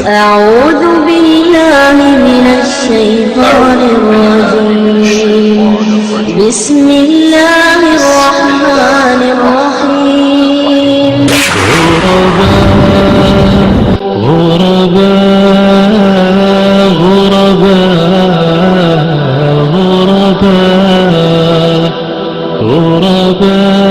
أعوذ بالله من الشيطان الرجيم. بسم الله الرحمن الرحيم. غرباء غرباء غرباء غرباء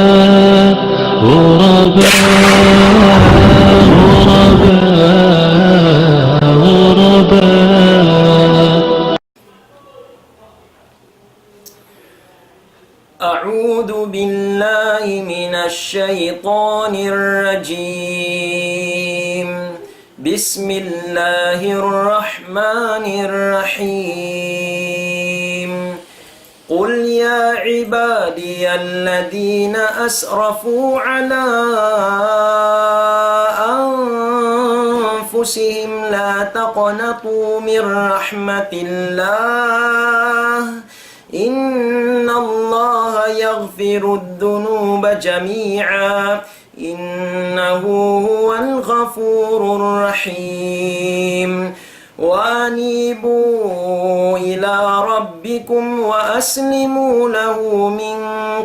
أعوذ بالله من الشيطان الرجيم. بسم الله الرحمن الرحيم. قل يا عبادي الذين أسرفوا على أنفسهم لا تقنطوا من رحمة الله إن الله يغفر الذنوب جميعا إنه هو الغفور الرحيم. وأنيبوا إلى ربكم وأسلموا له من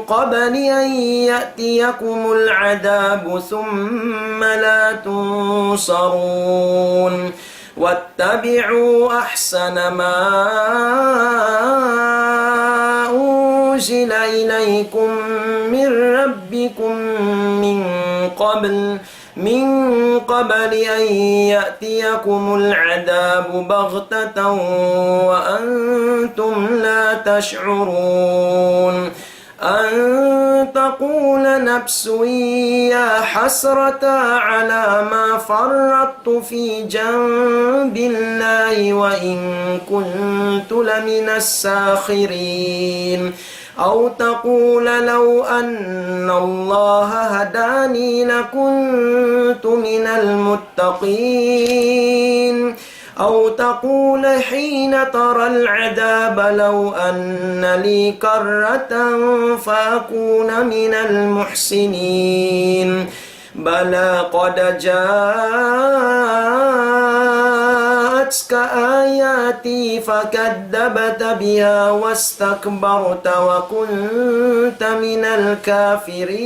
قبل أن يأتيكم العذاب ثم لا تنصرون. واتبعوا أحسن ما أنزل إليكم من ربكم من قبل أن يأتيكم العذاب بغتة وأنتم لا تشعرون. أن تقول نفس يا حسرة على ما فرطت في جنب الله وإن كنت لمن الساخرين. أو تقول لو أن الله هداني لكنت من المتقين. أو تقول حين ترى العذاب لو أن لي كرة فأكون من المحسنين. بلى قد جاءتك آياتي فكذبت بها واستكبرت وكنت من الكافرين.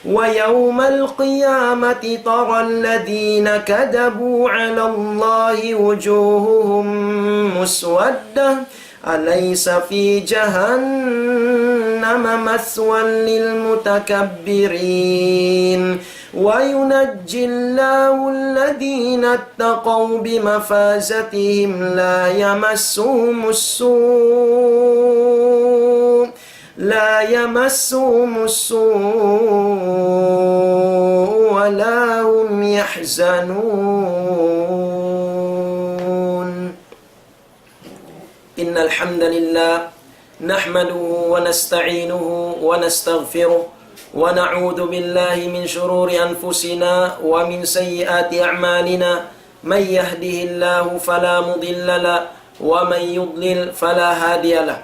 ويوم القيامة ترى الذين كذبوا على الله وجوههم مسودة أليس في جهنم مثوى للمتكبرين. وينجي الله الذين اتقوا بمفازتهم لا يمسهم السوء ولا هم يحزنون. إن الحمد لله نحمده ونستعينه ونستغفره ونعوذ بالله من شرور أنفسنا ومن سيئات أعمالنا. من يهده الله فلا مضل له ومن يضلل فلا هادي له.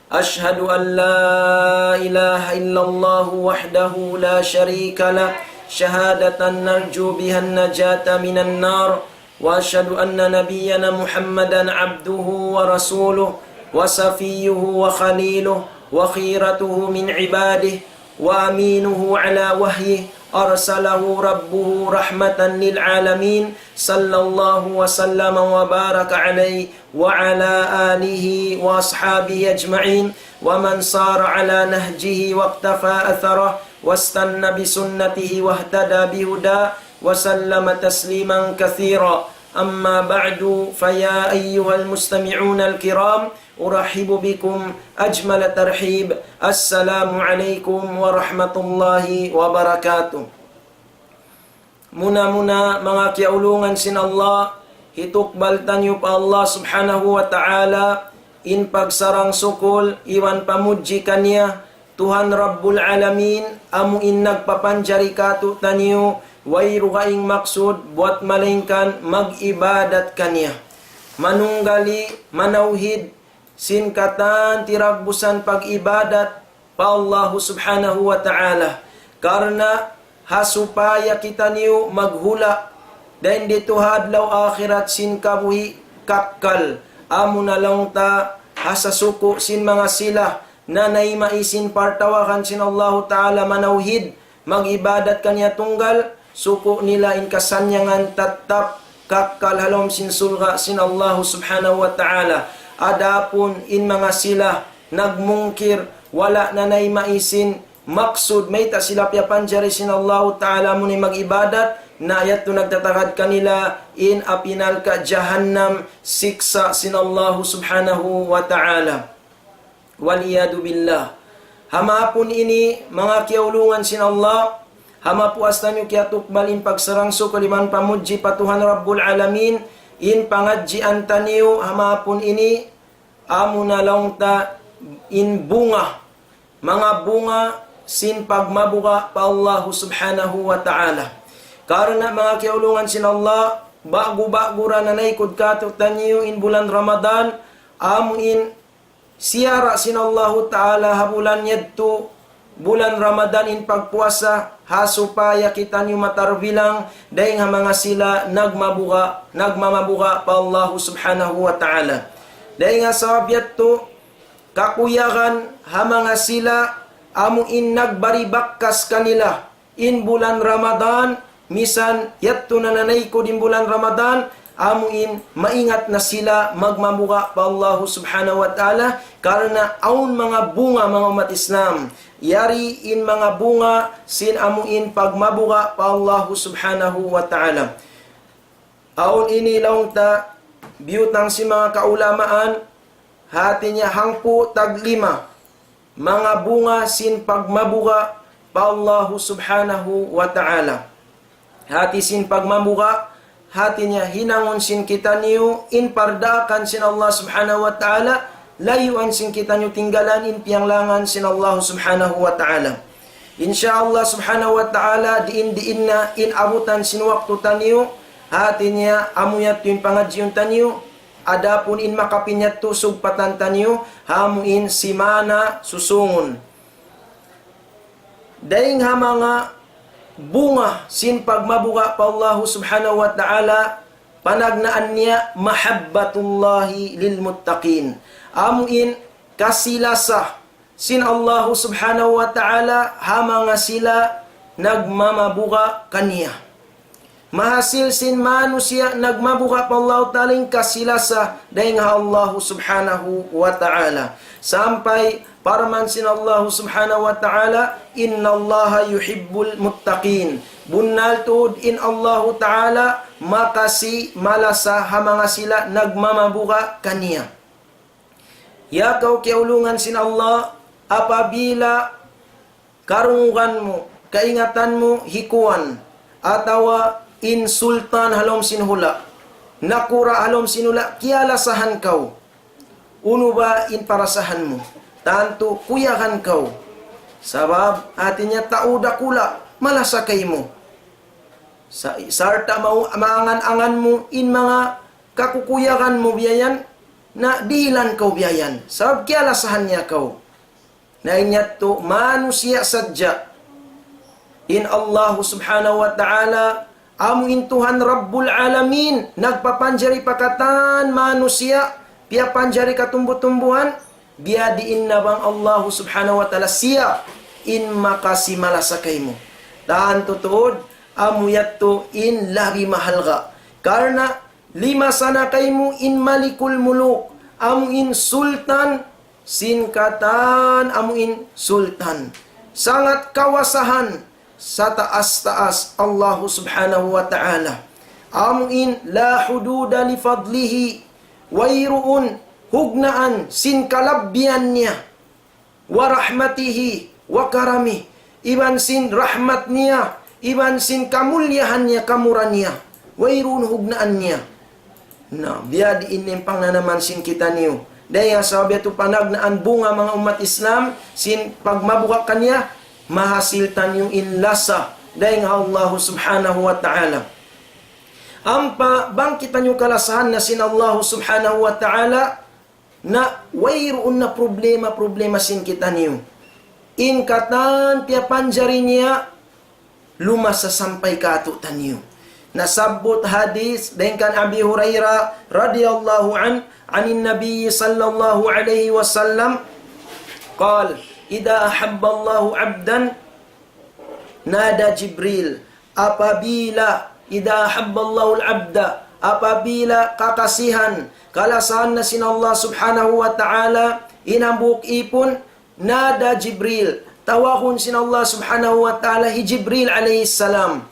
أشهد أن لا إله إلا الله وحده لا شريك له شهادة نرجو بها النجاة من النار. وأشهد أن نبينا محمدا عبده ورسوله وصفيه وخليله وخيرته من عباده وأمينه على وحيه أرسله ربه رحمة للعالمين. صلى الله وسلم وبارك عليه وعلى آله وأصحابه أجمعين ومن صار على نهجه واقتفى أثره واستنى بسنته واهتدى بهداه وسلم تسليما كثيرا. أما بعد فيا أيها المستمعون الكرام أرحب بكم أجمل ترحيب. السلام عليكم ورحمة الله وبركاته. Muna-muna mga kiaulungan sin Allah, hitukbal tanyo pa Allah subhanahu wa ta'ala, in pagsarang sukol, iwan pamudji kanya, Tuhan Rabbul Alamin, amuin nagpapanjari katu tanyo, wayro kaing maksud, buat malingkan, mag-ibadat kanya. Manunggali, manauhid, sinkatan, tiragbusan pag-ibadat, pa Allah subhanahu wa ta'ala. Karena hasupaya kita niyo maghula Dain dito hadlaw akhirat sin kabuhi kakkal. Amo na lang ta hasasuko sin mga sila na naimaisin partawakan sin Allah Ta'ala manawhid, mag-ibadat kanya tunggal, suko nila in kasanyangan tattap kakkal halom sin sulga sin Allah Subhanahu wa Ta'ala. Adapun in mga sila nagmungkir, wala na naimaisin maksud, may ta sila piapanjari sin Allah Ta'ala muni mag-ibadat, na yato nagtatagad kanila in apinal ka jahannam, siksa sin Allah Subhanahu wa Ta'ala. Waliyadu billah. Hamapun ini mga kiaulungan sin Allah, hamapu astan yu kiatukbal in pagsarangso kaliman pamudji patuhan Rabbul Alamin, in pangadji antaniyo hamapun ini amuna lang ta in bunga, mga bunga sin pagmabuka pa Allah Subhanahu wa Ta'ala. Karena mga kiaulungan sin Allah, bago-bagura na naikod kato tanyo in bulan Ramadan, amuin siyara sin Allah Ta'ala habulan yadto bulan Ramadan in pagpuasa, hasupaya kita nyo matarbilang, dahil nga mga sila nagmamabuka pa Allah Subhanahu wa Ta'ala. Dahil nga sabiat to, kakuyakan ha mga sila, amuin nagbaribakkas kanila in bulan Ramadan, misan yatto na nanay ko din bulan Ramadan, amuin maingat na sila magmamuka pa Allah Subhanahu wa Ta'ala, karena aun mga bunga mga umat Islam, yari in mga bunga sin amuin pagmabuka pa Allah Subhanahu wa Ta'ala. Aun ini laung ta biyutang si mga kaulamaan, hati niya hangpo taglima mga bunga sin pagmabuka pa Allah Subhanahu wa Ta'ala. Hati sin pagmamuka, hati niya hinangon sin kita niyo, in pardakan sin Allah Subhanahu wa Ta'ala, layuan sin kita niyo tinggalan in pianglangan sin Allah Subhanahu wa Ta'ala. Insyaallah Subhanahu wa Ta'ala, diin na in abutan sin waktu taniyo, hati niya amuyat yung pangadjiyong taniyo, adapun in makapinyat to sugpatan taniyo, hamuin simana susungon. Daing ha mga bunga sin pagmabuka pa Allah Subhanahu wa Ta'ala, panagnaan niya mahabbatullahi lil muttaqin. Amuin kasilasa sin Allah Subhanahu wa Ta'ala hamanga sila nagmamabuka kaniya. Mahasil sin manusia nagmabuka pa Allah Ta'ala kasilasa dahil nga Allah Subhanahu wa Ta'ala. Sampai paraman sin Allah Subhanahu wa Ta'ala, inna Allah yuhibbul muttaqin. Bunnal tuod in Allah Ta'ala, makasi malasa hamanga sila nagmamabuka kaniya. Yakaw kiaulungan sin Allah, apabila karungan mo, kaingatan mo, hikuan, atawa insultan halom sinhula, nakura halom sinula, kialasahan kau. Uno ba in parasahan mo? Tanto kuyahan kau. Sabab artinya tauda kula malasakay mo. Sarta maangan-angan mo in mga kakukuyakan mo biyayan na dilan kau biyayan. Sabab kialasahan niya kau. Na inyat to manusia sadya. In Allah Subhanahu wa Ta'ala, amuin Tuhan Rabbul Alamin, nagpapanjari pakatan manusia, pia panjari katumbu-tumbuhan, biya diin na bang Allah Subhanahu wa Ta'ala siya in makasi malasakay mo. Tahan tutuod, amuyat to in labi mahal ka. Karena lima sana kay mo in malikul muluk, amuin sultan, sinkatan amuin sultan. Sangat kawasahan sa taas-taas Allah Subhanahu wa Ta'ala. Amuin la hududa li fadlihi, wayruun hugnaan sin kalabbian niya, wa rahmatihi wa karami, iban sin rahmat niya, iban sin kamulyahan niya, kamuran niya, wayruun hugnaan niya. Na biya diin pang na naman sin kita niyo. Dahil sabi ito panagnaan bunga mga umat Islam, sin pagmabuka kanya, mahasiltan yung inlasa dahil Allah Subhanahu wa Ta'ala. Ampa bangkitan yung kalasahan na sin Allah Subhanahu wa Ta'ala na wayroon na problema sin kita niyo. In katan pia panjari niya lumasa sampay kato taniyo. Nasabut hadis dengan Abi Hurairah radhiyallahu anin Nabi sallallahu alaihi wasallam qal idza ahabballahu 'abdan nada Jibril. Apabila idza ahabballahu al-'abda, apabila kakasihan kalasahan na sin Allah subhanahu wa ta'ala inambuk ipon nada Jibril, tawahon sin Allah subhanahu wa ta'ala hi Jibril alaihi salam.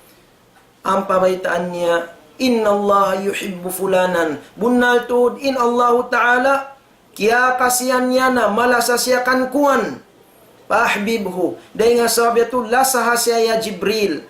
Ang pabaitaan niya, inna Allah yuhibbu fulanan, bunnal tuod in Allah ta'ala kaya kasihan niya na malasasyakan kuan pahbibhu, dahil nga sabi ito lasaha siya ya Jibril,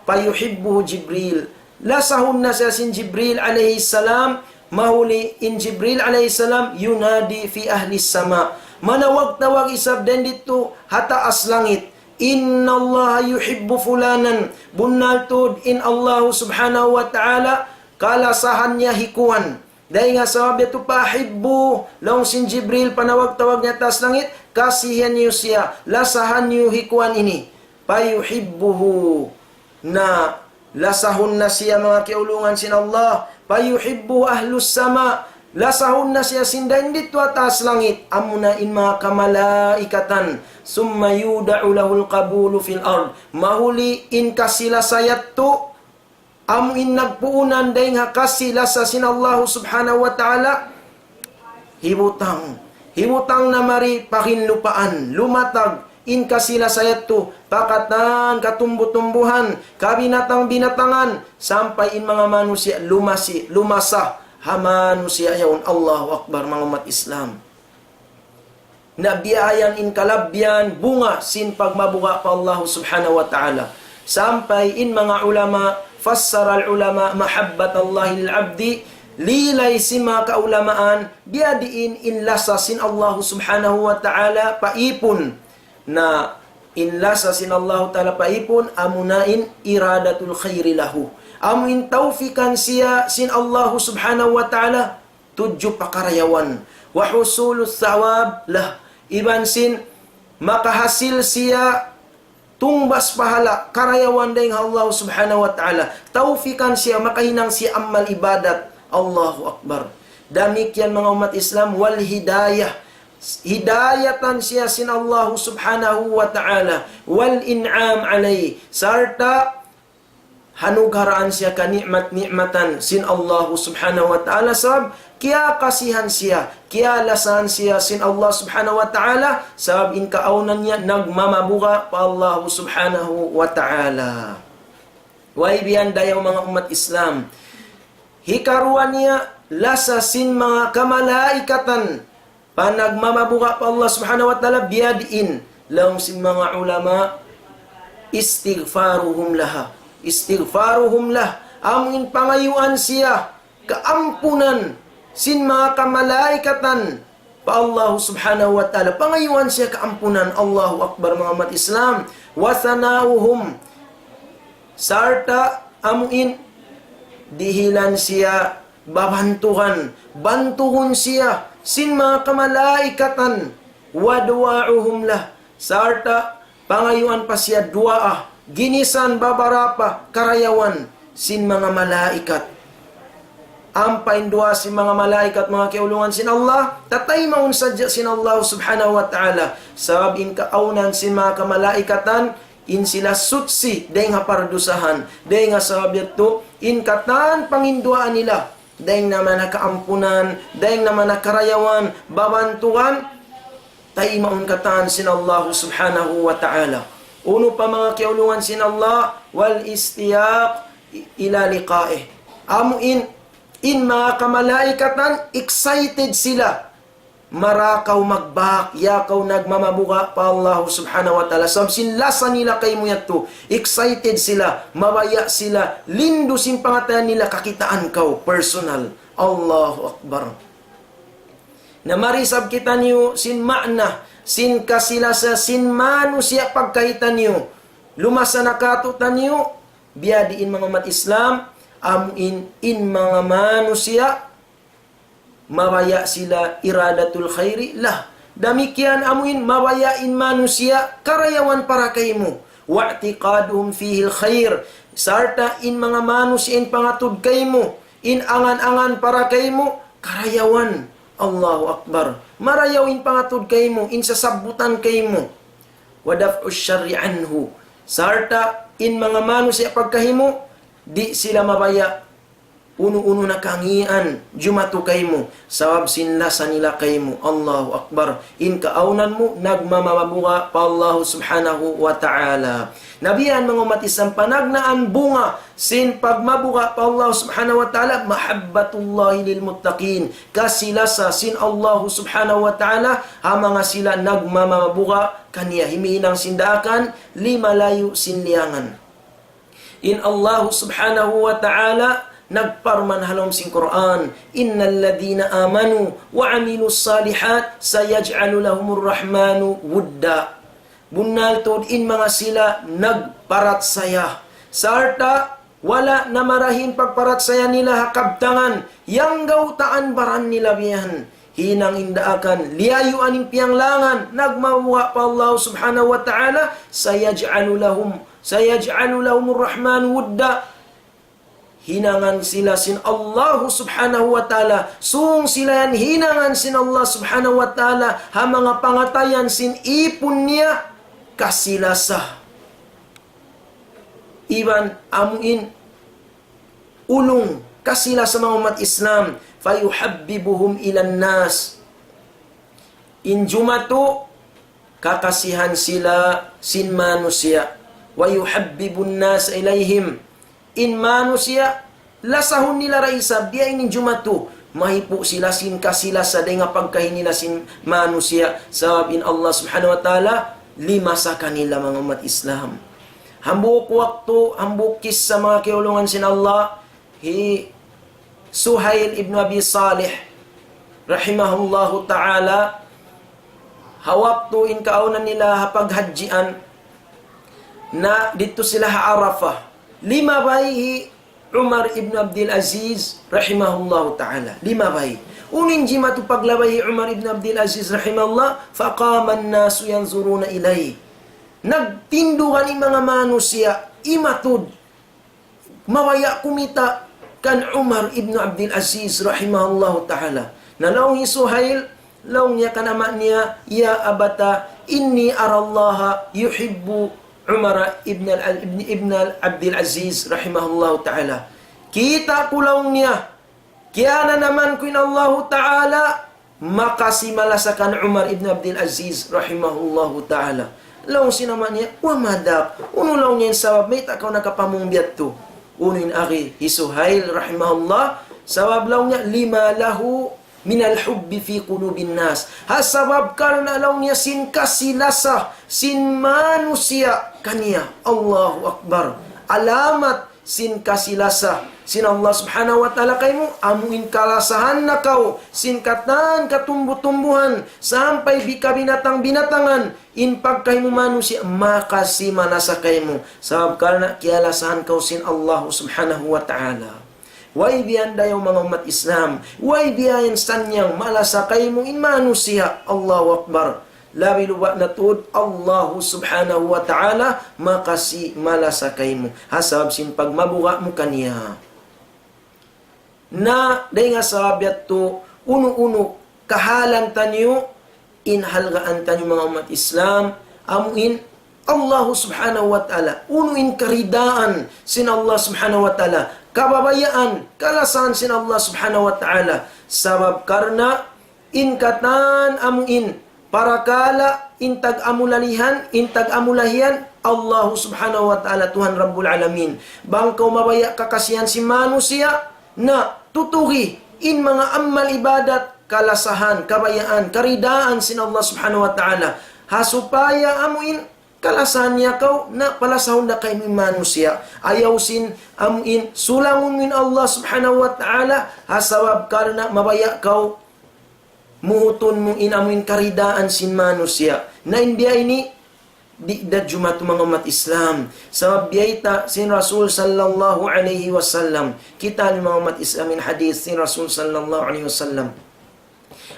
payuhibbuhu Jibril, lasahun na siya sin Jibril alayhi salam. Mahuli in Jibril alayhi salam yunadi fi ahli sama, manawag-tawag isab din dito hataas langit, inna Allah yuhibbu fulanan, bunnaltud in Allah subhanahu wa ta'ala kalasahan niya hikuan. Dahil nga sabi ito pahibbu, laong sin Jibril panawag-tawag niya taas langit, kasihan niyo siya, lasahan niyo hikuan ini, payuhibbuhu, na lasahon na siya mga kiulungan sin Allah, payuhibbu ahlus sama, lasahon na siya sindahin dito atas langit, amuna in mga kamalaikatan, summa yuda'u lahul qabulu fil ard, mahuli in kasila sayat to, amuin nagpuunan dahil nga kasila sa sin Allah subhanahu wa ta'ala, hibutang na mari pakinlupaan, lumatag, in kasila sayat to, pakatan, katumbu-tumbuhan, kabinatang-binatangan, sampai in mga manusia, lumasah, hamanusia yaon. Allahu Akbar mga umat Islam. Nabiyayan in kalabyan, bunga, sin pagmabuka pa Allah subhanahu wa ta'ala. Sampai in mga ulama, fassara al-ulama, mahabbat Allah il-abdi, lilay si mga kaulamaan, biadiin in lasa sin Allah subhanahu wa ta'ala, paipon, na inlasa sin Allah ta'ala paipon, amunain iradatul khairi lahu, amuin taufikan siya sin Allah subhanahu wa ta'ala tudyo pakarayawan, wa husulus thawab lah, iban sin makahasil siya tungbas pahala karayawan dahil Allah subhanahu wa ta'ala, taufikan siya makahinang siya amal ibadat. Allahu Akbar. Demikian mga umat Islam, wal hidayah, hidayatan siya sin Allah subhanahu wa ta'ala, wal in'am alay, sarta hanugharaan siya ka nikmat-nikmatan sin Allah subhanahu wa ta'ala, sab kaya kasihan siya, kaya lasahan siya sin Allah subhanahu wa ta'ala, sab in kaaunan niya nagmamabuka pa Allah subhanahu wa ta'ala. Waibiyan dayaw mga umat Islam, hikaruan niya lasa sin mga kamalaikatan, panagmamabuka pa Allah subhanahu wa ta'ala, biyadiin lang sin mga ulama, istighfaruhum lah, amin pangayuan siya, kaampunan sin mga kamalaikatan pa Allah subhanahu wa ta'ala, pangayuan siya kaampunan. Allahu Akbar mga umat Islam. Wasanauhum, sarta amuin dihilan siya, bantuhon siya sin mga kamalaikatan, wadua'uhum lah, sarta pangayuan pa siya duaah, ginisan babarapa karayawan sin mga malaikat. Ampain dua sin mga malaikat mga kiulungan sin Allah, tatay maun sadya sin Allah subhanahu wa ta'ala, sabab in kaaunan sin mga kamalaikatan, in sila sutsi dahil nga pardusahan, dahil nga sabab ito in katan panginduaan nila, dahil naman nakaampunan, dahil naman nakarayawan, babantuan, tayo maun katan sin Allah subhanahu wa ta'ala. Uno pa mga kiulungan sin Allah, wal istiyaq ila liqa'ih. Amuin, in mga kamalaikatan, excited sila, marakaw magbak, yakaw nagmamabuka pa Allah subhanahu wa ta'ala. Sabsin lasa nila kay mo yato, excited sila, mabaya sila, lindo sin pangatayan nila, kakitaan kaw, personal. Allahu Akbar. Na marisab kita niyo sin ma'na, sin kasilasa, sin manusia pagkahitan niyo, lumasa nakatutan niyo, biadiin mga umat Islam, amuin in mga manusia, mabaya sila iradatul khairi lah. Demikian amuin mabayain manusia karayawan para kaymo, wa'tiqaduhum fihil khair, Sarta in mga manus in pangatud kay mo, in angan-angan para kay mo, karayawan. Allahu Akbar. Marayaw in pangatud kay mo, in sasabutan kay mo. Wadaf'u syarri anhu. Sarta in mga manus ya pagkahimo, di sila mabaya. Uno-uno na kangian, jumatu kay mo, sawab sinlasa nila kay mo. Allahu Akbar. In kaaunan mo, nagmamabuga pa Allah subhanahu wa ta'ala. Nabiyan mga umat Islam, panagnaan bunga, sin pagmabuga pa Allah subhanahu wa ta'ala, mahabbatullahi lil muttaqin. Kasilasa sin Allah subhanahu wa ta'ala, ha mga sila nagmamabuga, kaniya himinang sindakan, limalayo sinliangan. In Allah subhanahu wa ta'ala, nagparman halom sing Quran, innal ladina amanu wa amilus salihat sayaj'alu lahumur rahmanu wudda. Bunal tod in mga sila nagparat saya. Sarta wala na marahin pagparat saya nila hakabtangan, yang gautaan baran nila biyan. Hinang indaakan, liayu aning piyanglangan, nagmawa pa Allah subhanahu wa ta'ala, sayaj'alu lahumur rahmanu wudda. Hinangan sila sin Allah subhanahu wa ta'ala. Sung sila yan hinangan sin Allah subhanahu wa ta'ala. Ha mga pangatayan sin ipon niya kasilasa. Iban amuin ulong kasila sa mga umat Islam. Fayuhabbibuhum ilan nas. Injumato kakasihan sila sin manusia. Wayuhabbibun nas ilayhim. In manusia, lasahon nila raisa, biya inin jumatu, mahipo sila sin kasila sa day nga pagkahin nila sin manusia. Sabab in Allah subhanahu wa ta'ala, lima sa kanila mga umat Islam. Hambuk waktu, hambuk kis sa mga kiulungan sin Allah, Suhail ibn Abi Salih, rahimahullahu ta'ala, hawakto in kaunan nila hapaghadjian, na dito sila ha-Arafah. Lima bayi Umar ibn Abdul Aziz rahimahullahu ta'ala. Lima bayi. Unin jima tu paglabay Umar ibn Abdul Aziz rahimahullah, faqama an-nasu yanzuruna ilay. Nagtinduhan yung mga manusia, imatud. Mawaya kumita kan Umar ibn Abdul Aziz rahimahullahu ta'ala. Nalaong Suhail, laong niya kanama niya, ya abata, inni arallaha yuhibbu Umar ibn Abdul Aziz rahimahullahu ta'ala. Kita kulang niya. Kaya na naman kuin Allah ta'ala makasimalasakan Umar ibn Abdul Aziz rahimahullahu ta'ala. Laong sinaman niya, wamadap. Uno laong niya yung sabab, may takaw nakapamumbiat to. Uno yung aki, Suhail rahimahullah. Sabab laong niya, lima lahu minal hubbi fi qulubin nas. Hasabab karena law niya sin kasilasa sin manusia kaniya. Allahu Akbar. Alamat sin kasilasa sin Allah subhanahu wa ta'ala kay mo, amuin kalasahan na kau, sin katan katumbu-tumbuhan, sampai bika binatang-binatangan, in pagkay mo manusia, makasimana sa kay mo. Sabab karena kialasahan kau sin Allah subhanahu wa ta'ala. Way biyan dayaw mga umat Islam. Way biyan sanyang malasakay mo in manusia. Allahu Akbar. Labi luwa na tuod, Allah subhanahu wa ta'ala makasi malasakay mo. Hasab sin pagmabuka mo kaniya. Na, day nga sabiat to, uno-uno, kahalan tanyo, inhalgaan tanyo mga umat Islam, amuin, Allah subhanahu wa ta'ala, unuin karidaan sin Allah subhanahu wa ta'ala, kababayaan, kalasan sin Allah subhanahu wa ta'ala, sabab karna, inkatan amuin, parakala, intag amulalihan, intag amulahian, Allah subhanahu wa ta'ala, Tuhan Rabbul Alamin. Bangkaw mabaya kakasihan si manusia, na tutuhi, in mga amal ibadat, kalasahan, kabayaan, karidaan sin Allah subhanahu wa ta'ala, hasupaya amuin, kalasan niya kau na palasahon na kay manusia. Ayaw sin amuin sulangon min Allah subhanahu wa ta'ala hasawab karna mabaya kau muhuton mo inamuin karidaan sin manusia. Na inbiya ini di dadjuma tu mga umat Islam. Sabab biyayta sin Rasul sallallahu alaihi wasallam. Kita ni mga umat Islam in hadith sin Rasul sallallahu alaihi wasallam.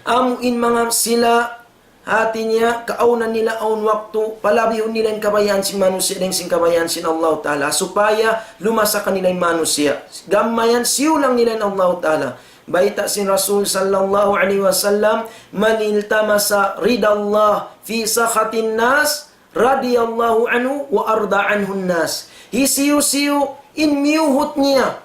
Amuin mga sila hati niya, kaunan nila aun waktu, palabihon nila yung kabayaan sin manusia dan sin kabayaan sin Allah Ta'ala, supaya lumasakan nila yung manusia. Gamayan, siulang nila yung Allah Ta'ala. Baita sin Rasul sallallahu alaihi wasallam, man iltamasa ridallah fi sakhatin nas, radiyallahu anhu wa arda anhun nas. Hisiu-siu, in miuhut niya,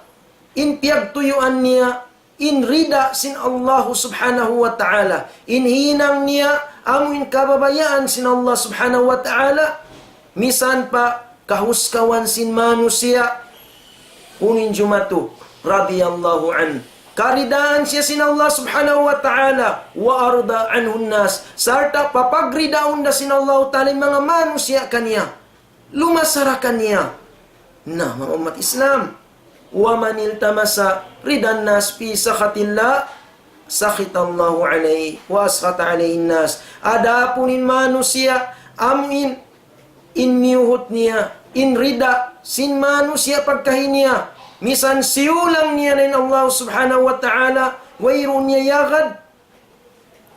in piyagtuyuan niya, in rida sin Allah subhanahu wa ta'ala, in hinang niya, amuin kababayaan sin Allah subhanahu wa ta'ala, misan pa kahuskawan sin manusia, unin jumatu, radiyallahu an. Karidaan siya sin Allah subhanahu wa ta'ala, wa arda anhun nas. Sarta papagridaon da sin Allah ta'ala mga manusia kaniya, lumasarakan niya. Nah, mga umat Islam, wa man iltamasa ridan nas fi sakhatillah, sakhitallahu alaihi wa askhata alaihi nas. Adapunin manusia, amin in miuhut niya, in rida sin manusia pagkahinia, misan siulang niya rin Allah subhanahu wa ta'ala, wairun niya yagad,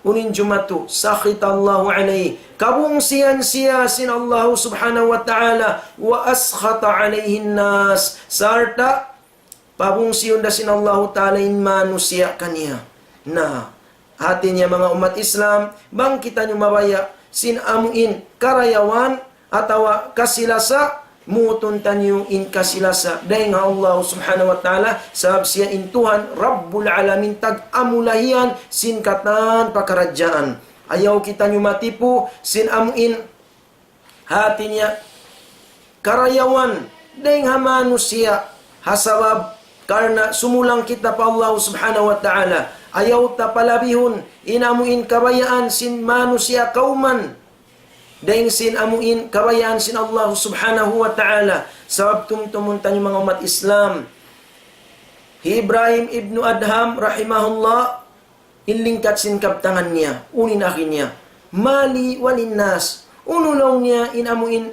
unin jumatu, sakhitallahu alaihi, kabung siyan siya sin Allah subhanahu wa ta'ala, wa askhata alaihi nas, sarta pabung siyon da sin Allah ta'ala in manusia kaniya. Nah, hati niya mga umat Islam, bang kita nyo mabaya sin amuin karayawan atawa kasilasa, mutuntan nyo in kasilasa dahil nga Allah subhanahu wa ta'ala sabab siya in Tuhan Rabbul Alamin tag amulahian sin katan pakaradyaan. Ayaw kita nyo matipu sin amuin hati niya karayawan dahil nga manusia hasabab karena sumulang kita pa Allah subhanahu wa ta'ala. Ayaw ta palabihon inamuin kabayaan sin manusia kauman dahil sin amuin kabayaan sin Allah subhanahu wa ta'ala. Sabab tumtumuntan yung mga umat Islam, Ibrahim ibnu Adham rahimahullah, inlingkat sin kaptangan niya, unin akin niya, mali walinnas, unulaw niya inamuin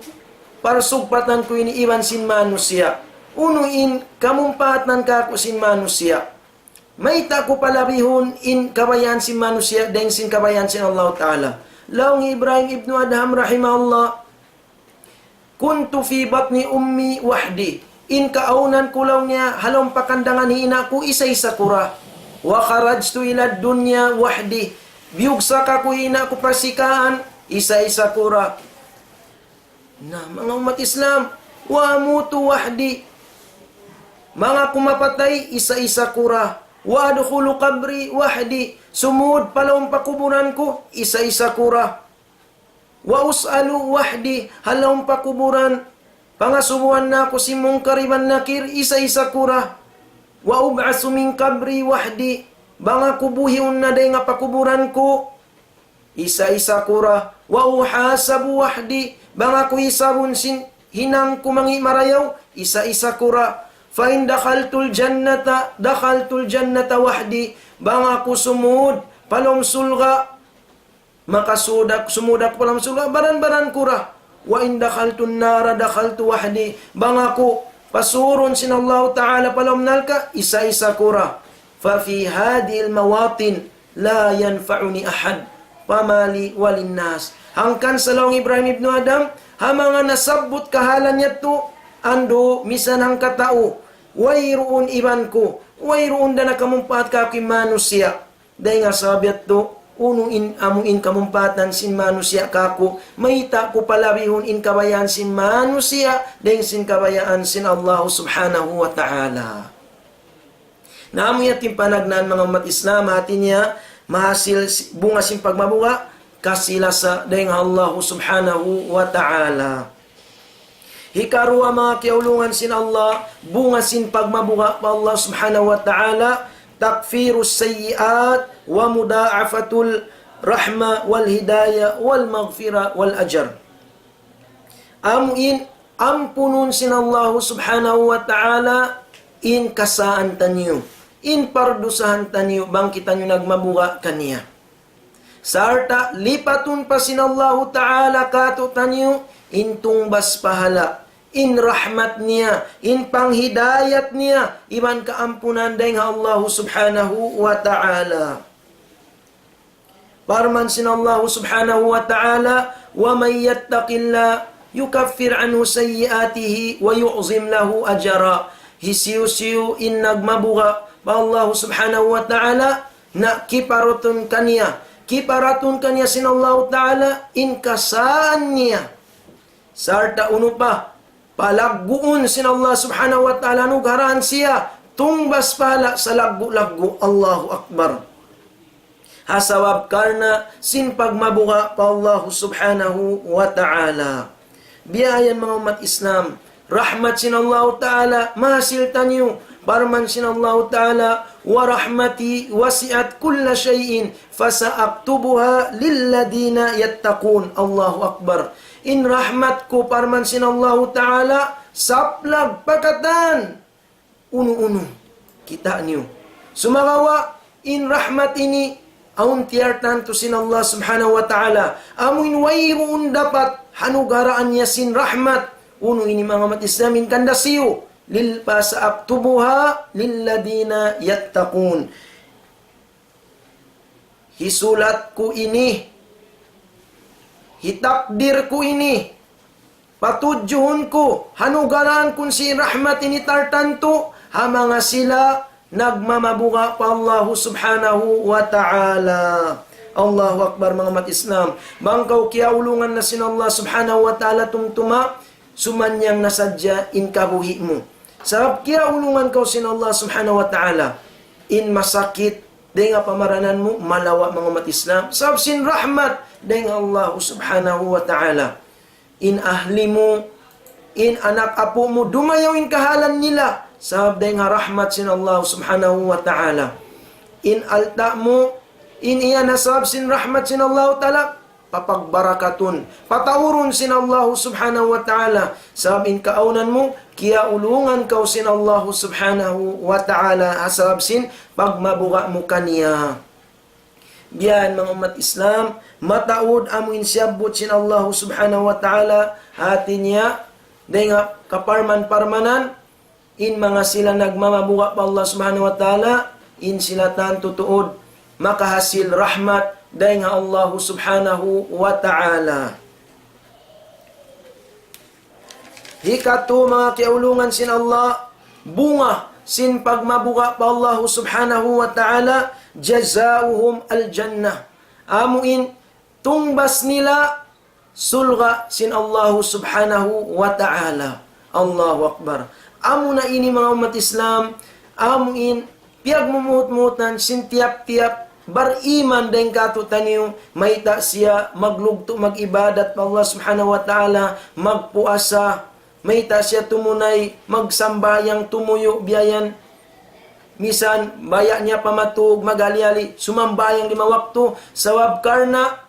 parsugpatan ko ini iwan sin manusia, unuin kamumpatan ka ko sin manusia. May tako palabihon in kabayaan sin manusia dahil sin kabayaan sin Allah ta'ala. Laong Ibrahim ibnu Adham rahimahullah, kuntu fi batni ummi wahdi, in kaaunan kulaw niya halong pakandangan hina ko isa-isa kura, wa kharajtu ila dunya wahdi, biyugsa ka ko hina ko pasikaan isa-isa kura. Na mga umat Islam, wa mutu wahdi, mga kumapatay isa-isa kura, wa adkhulu qabri wahdi, sumud palawang pakuburan ko isa-isa kura, wa us'alu wahdi, halawang pakuburan pangasumuhan na ko si mungkariban nakir isa-isa kura, wa ub'asu min qabri wahdi, banga kubuhiun na day nga pakuburan ko isa-isa kura, wa uhasabu wahdi, banga ko hisabun sin hinang kumangi marayaw isa-isa kura, fa in dakhaltul jannata wahdi, bang ako sumud palom sulga, makasudak sumudak palom sulga baran-baran kura, wa in dakhaltun nara dakhaltu wahdi, bang ako pasurun sin Allah ta'ala palom nalka isa-isa kura. Fa fi hadhil mawatin la yanfa'uni ahad pamali walinnas. Hangkan sa laong Ibrahim ibnu Adam, hamanga nasabot kahalan niya to, ando misan ang katao, wayroon iban ko, wayroon da na kamumpat ka kay manusia. Dahil nga sabiat to, unuin amuin kamumpatan sin manusia kako, mayita ko palabihon in kabayaan sin manusia, dahil sin kabayaan sin Allah subhanahu wa ta'ala. Naamoy ating panagnan mga umat Islam, hati niya, mahasil bunga sin pagmabuka, kasilasa dahil nga Allah subhanahu wa ta'ala. Hikarua mga kiaulungan sin Allah, bunga sin pagmabuka pa Allah subhanahu wa ta'ala, takfirus sayyiat wa mudaafatul rahma wal hidayah wal maghfirah wal ajar. Amuin ampunun sin Allah subhanahu wa ta'ala in kasaan tanyo, in pardusahan tanyo, bang kita nyo nagmabuka kaniya. Sarta lipatun pa sin Allah ta'ala kato tanyo, in tungbas pahala, in rahmat niya, in panghidayat niya, iban kaampunan dahil Allah subhanahu wa ta'ala. Parman sinallahu subhanahu wa ta'ala, wa may yattaqillah yukaffir anhu sayyiatihi wa yu'zim lahu ajara. Hisiu-siu in nagmabuga pa Allah subhanahu wa ta'ala na kiparatun kaniya sinallahu ta'ala in kasaan niya. Sarta uno pa, palagguun sinallah subhanahu wa ta'ala nugaraan siya, tungbas pala sa laggu-laggu. Allahu Akbar. Hasawab karna sin pagmabuka pa Allah subhanahu wa ta'ala. Biyayan mga umat Islam, rahmat sinallahu ta'ala, mahasil tanyo, parman sinallahu ta'ala, wa rahmati wasi'at kulla syai'in, fasa'aktubuha lilladina yattaqun. Allahu Akbar. In rahmat ko, parman sinallahu ta'ala, saplag pakatan. Uno-uno, kita niyo. Sumagawa, in rahmat ini, aun tiartan to sinallah subhanahu wa ta'ala. Amuin wayroon dapat, hanugaraan niya sin rahmat. Uno ini mga umat Islamin kandasiyo. Lil pasa'aktubuha lilladina yattaqun. Hisulat ko ini, hitakdir ko ini, patudjuhon ko, hanugaran kun si rahmat ini tartanto, hamanga sila nagmamabuka pa Allah subhanahu wa ta'ala. Allahu Akbar mga umat Islam. Bangkaw kiaulungan na sinallah subhanahu wa ta'ala tumtuma, sumanyang nasadya in kabuhi mo. Sabab kiaulungan kau sinallah subhanahu wa ta'ala, in masakit, dahil nga pamaranan mo, malawa mga umat Islam. Sabab sin rahmat, dahil Allah subhanahu wa ta'ala. In ahli mo, in anak apo mo, dumayawin kahalan nila. Sabab dahil nga rahmat sin Allah subhanahu wa ta'ala. In alta mo, in iya nasab sin rahmat sin Allah ta'ala, papagbarakatun, patawurun sin Allah subhanahu wa ta'ala. Sabab in kaunan mo, kiaulungan kau sin Allah subhanahu wa ta'ala. Sabab sin pagmabuka mo kaniya. Biyan mga umat Islam, mataud amuin siyabot sin Allah subhanahu wa ta'ala, hati niya, dahil nga kaparman-parmanan, in mga sila nagmamabuka pa Allah subhanahu wa ta'ala, in sila tan tutuod, makahasil rahmat, dahil nga Allah subhanahu wa ta'ala. Hikatu mga kiaulungan sin Allah, bunga sin pagmabuka pa Allah subhanahu wa ta'ala, jazauhum al-jannah. Amuin, tungbas nila, sulga sin Allah subhanahu wa ta'ala. Allahu Akbar. Amo na ini mga umat Islam, amuin, piyag mumuhut-muhutan, sin tiap-tiap, bariman dahil katutan niyo, maita siya, maglugto, mag-ibadat pa Allah subhanahu wa ta'ala, magpuasa, maita siya tumunay, magsambayang tumuyo, biyayan, misan, baya niya pamatug, magali-ali, sumambayang 5 waktu, sawab karna,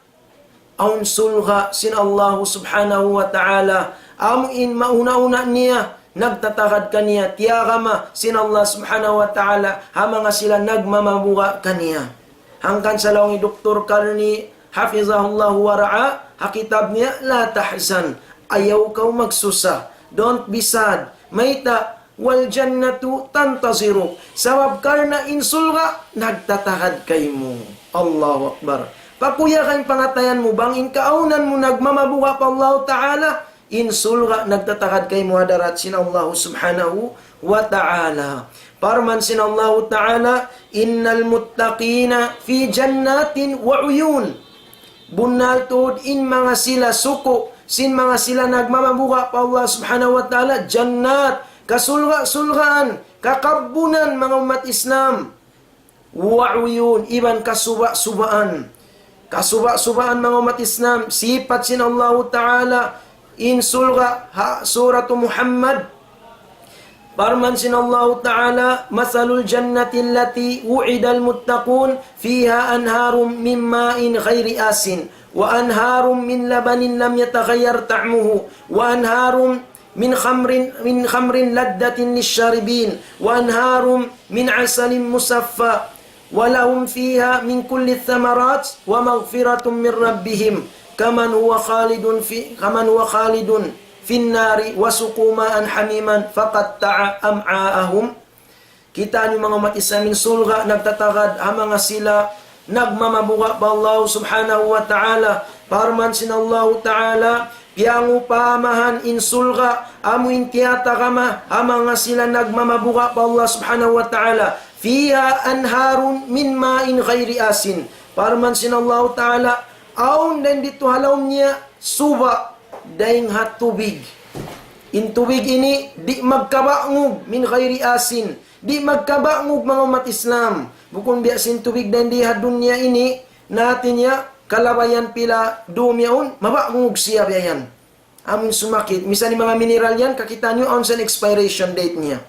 aun sulha sin Allah subhanahu wa ta'ala, amuin mauna-una niya, nagtatakad kaniya, tiyagama sin Allah subhanahu wa ta'ala, hamanga sila nagmamabuka kaniya. Hangkan sa lawangi Dr. Karni, hafizahullahu wa ra'a, hakitab niya, la tahzan, ayaw kau magsusa, don't be sad, maita, wal jannatu tantaziru, sabab karna insulga, nagtatakad kay mo. Allahu Akbar. Pakuya kang pangatayan mo, bang inkaunan mo nagmamabuka pa Allah ta'ala, insulga, nagtatakad kay mo hadarat sin Allah subhanahu wa ta'ala. Parman sin Allah ta'ala, innal muttaqina fi jannatin wa uyun. Bunal tuod in mga sila suko, sin mga sila nagmamabuka pa Allah subhanahu wa ta'ala, jannat, kasulga-sulgaan, kakabunan mga umat Islam. Wa uyun, iban kasuba-subaan. Kasuba-subaan mga umat Islam, sipat sin Allah ta'ala, in sulga, suratu Muhammad, Parman sinallahu ta'ala, masalul jannatin lati wu'idal muttaqun, fiha anharum min ma'in ghairi asin, wa anharum min labanin lam yataghayyar ta'muhu, wa anharum min khamrin laddatin lisyaribin, wa anharum min asalin musaffa, wa lahum fiha min kulli thamarat, wa maghfiratum min rabbihim, kaman huwa khalidun finnari wasukumaan hamiman faqatta'a am'aahum. Kita ni mga umat Islam min sulga nagtatagad ang mga sila nagmamabuka pa Allah subhanahu wa ta'ala. Parman sin Allah ta'ala, piangu pamahan insulga, amuin tiyata kama, amanga sila nagmamabuka pa Allah subhanahu wa ta'ala. Fiha anharun min ma'in ghairi asin. Parman sin Allah ta'ala, aun dan dito halawm niya, suba, daing hatubig. In tubig ini, di magkabangog min ghairi asin. Di magkabangog mga umat Islam. Bukun biasin tubig dan di dunya ini, natin niya, kalabayan pila dumyaon, mabangog siya biyan. Amun sumakit. Misan mga mineral yan, kakita nyo on sa expiration date niya.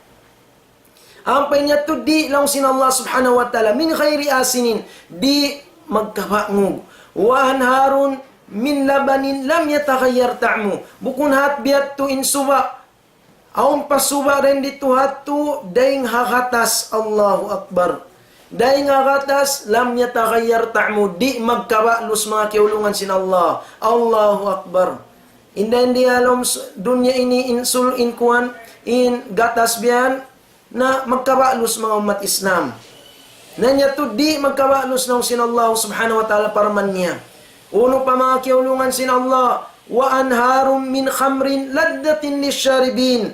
Ampay niya to, di lang sin Allah subhanahu wa ta'ala, min ghairi asinin, di magkabangog. Wa anharun min labanin lam yataghayyar ta'mu. Bukun hat biat tu in suba. Aun pasuba rin dito hatu daing hakatas. Allahu Akbar. Daing hakatas lam yataghayyar ta'mu. Di magkabalus mga kiulungan sin Allah. Allahu Akbar. Indan di alam dunya ini insul in kuan in gatas biyan na magkabalus mga umat Islam. Nanya tu di magkabalus ng sin Allah subhanahu wa ta'ala paraman niya. Uno pa mga kiulungan sin Allah, wa anharum min khamrin laddatin lisyaribin.